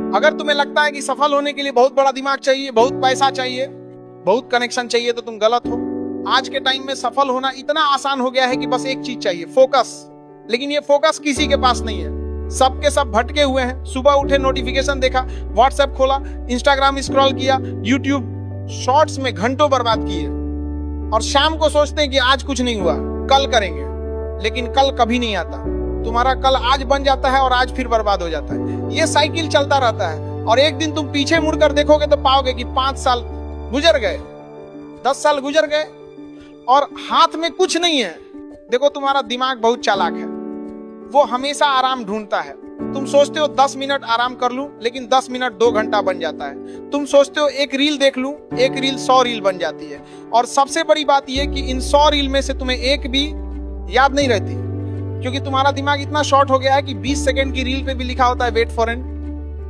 अगर तुम्हें लगता है कि सफल होने के लिए बहुत बड़ा दिमाग चाहिए, बहुत पैसा चाहिए, बहुत कनेक्शन चाहिए, तो तुम गलत हो। आज के टाइम में सफल होना इतना आसान हो गया है कि बस एक चीज चाहिए, फोकस। लेकिन ये फोकस किसी के पास नहीं है। सबके सब भटके हुए हैं। सुबह उठे, नोटिफिकेशन देखा, व्हाट्सएप खोला, इंस्टाग्राम स्क्रॉल किया, यूट्यूब शॉर्ट्स में घंटों बर्बाद किए, और शाम को सोचते हैं कि आज कुछ नहीं हुआ, कल करेंगे। लेकिन कल कभी नहीं आता। तुम्हारा कल आज बन जाता है और आज फिर बर्बाद हो जाता है। ये साइकिल चलता रहता है, और एक दिन तुम पीछे मुड़कर देखोगे तो पाओगे कि 5 साल गुजर गए, 10 साल गुजर गए, और हाथ में कुछ नहीं है। देखो, तुम्हारा दिमाग बहुत चालाक है, वो हमेशा आराम ढूंढता है। तुम सोचते हो 10 मिनट आराम कर लूं, लेकिन 10 मिनट 2 घंटा बन जाता है। तुम सोचते हो एक रील देख लूं, एक रील 100 रील बन जाती है। और सबसे बड़ी बात यह कि इन 100 रील में से तुम्हें एक भी याद नहीं रहती, क्योंकि तुम्हारा दिमाग इतना शॉर्ट हो गया है कि 20 सेकंड की रील पे भी लिखा होता है वेट फॉर एंड।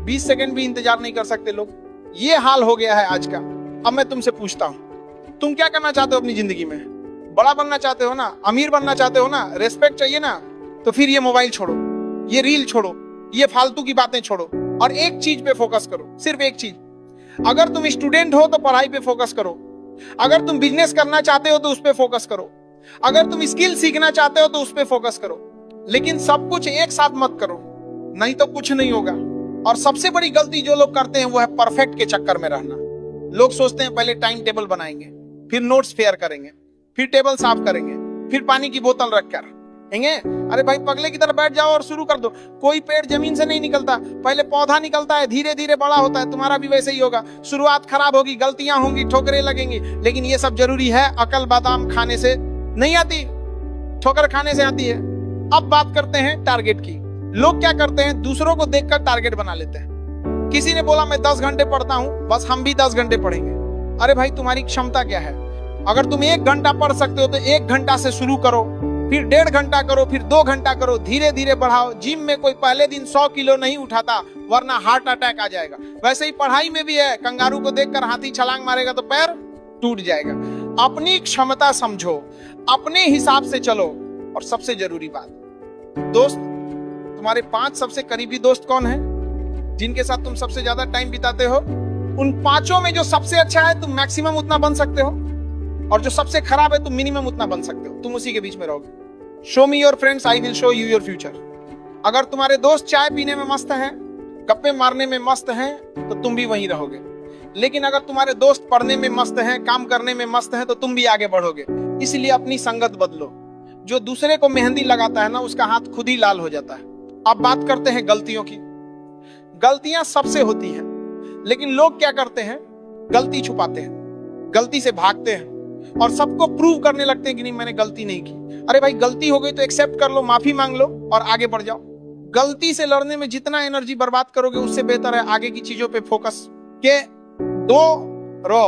20 सेकंड भी इंतजार नहीं कर सकते लोग। ये हाल हो गया है आज का। अब मैं तुमसे पूछता हूं, तुम क्या करना चाहते हो अपनी जिंदगी में? बड़ा बनना चाहते हो ना, अमीर बनना चाहते हो ना, रेस्पेक्ट चाहिए ना, तो फिर ये मोबाइल छोड़ो, ये रील छोड़ो, ये फालतू की बातें छोड़ो, और एक चीज पे फोकस करो, सिर्फ एक चीज। अगर तुम स्टूडेंट हो तो पढ़ाई पे फोकस करो। अगर तुम बिजनेस करना चाहते हो तो उस पे फोकस करो। अगर तुम स्किल सीखना चाहते हो तो उस पे फोकस करो। लेकिन सब कुछ एक साथ मत करो, नहीं तो कुछ नहीं होगा। और सबसे बड़ी गलती जो लोग करते हैं वो है परफेक्ट के चक्कर में रहना। लोग सोचते हैं पहले टाइम टेबल बनाएंगे, फिर नोट्स फेयर करेंगे, फिर टेबल साफ करेंगे, फिर पानी की बोतल रखकर कहेंगे अरे भाई पगले की तरह बैठ जाओ और शुरू कर दो। कोई पेड़ जमीन से नहीं निकलता, पहले पौधा निकलता है, धीरे धीरे बड़ा होता है। तुम्हारा भी वैसे ही होगा। शुरुआत खराब होगी, गलतियां होंगी, ठोकरें लगेंगी, लेकिन ये सब जरूरी है। अकल बादाम खाने से नहीं आती, ठोकर खाने से आती है। अब बात करते हैं टारगेट की। लोग क्या करते हैं, दूसरों को देखकर टारगेट बना लेते हैं। किसी ने बोला मैं 10 घंटे पढ़ता हूं, बस हम भी 10 घंटे पढ़ेंगे। अरे भाई, तुम्हारी क्षमता क्या है? अगर तुम 1 घंटा पढ़ सकते हो तो 1 घंटा से शुरू करो, फिर 1.5 घंटा करो, फिर 2 घंटा करो, धीरे धीरे बढ़ाओ। जिम में कोई पहले दिन 100 किलो नहीं उठाता, वरना हार्ट अटैक आ जाएगा। वैसे ही पढ़ाई में भी है। कंगारू को देखकर हाथी छलांग मारेगा तो पैर टूट जाएगा। अपनी क्षमता समझो, अपने हिसाब से चलो। और सबसे जरूरी बात, दोस्त, तुम्हारे 5 सबसे करीबी दोस्त कौन है, जिनके साथ तुम सबसे ज्यादा टाइम बिताते हो? उन 5 में जो सबसे अच्छा है तुम मैक्सिमम उतना बन सकते हो, और जो सबसे खराब है तुम मिनिमम उतना बन सकते हो। तुम उसी के बीच में रहोगे। Show me your friends, I will show you your future. अगर तुम्हारे दोस्त चाय पीने में मस्त हैं, गप्पे मारने में मस्त हैं, तो तुम भी वहीं रहोगे। लेकिन अगर तुम्हारे दोस्त पढ़ने में मस्त हैं, काम करने में मस्त हैं, तो तुम भी आगे बढ़ोगे। इसलिए अपनी संगत बदलो। जो दूसरे को मेहंदी लगाता है ना, उसका हाथ खुद ही लाल हो जाता है। अब बात करते हैं गलतियों की। गलतियां सबसे होती हैं, लेकिन लोग क्या करते हैं, गलती छुपाते हैं, गलती से भागते हैं, और सबको प्रूव करने लगते हैं कि नहीं मैंने गलती नहीं की। अरे भाई, गलती हो गई तो एक्सेप्ट कर लो, माफी मांग लो और आगे बढ़ जाओ। गलती से लड़ने में जितना एनर्जी बर्बाद करोगे, उससे बेहतर है आगे की चीजों पे फोकस के दो रहो।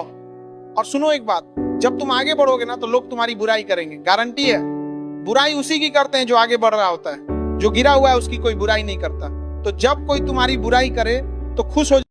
और सुनो एक बात, जब तुम आगे बढ़ोगे ना तो लोग तुम्हारी बुराई करेंगे, गारंटी है। बुराई उसी की करते हैं जो आगे बढ़ रहा होता है, जो गिरा हुआ है उसकी कोई बुराई नहीं करता। तो जब कोई तुम्हारी बुराई करे तो खुश हो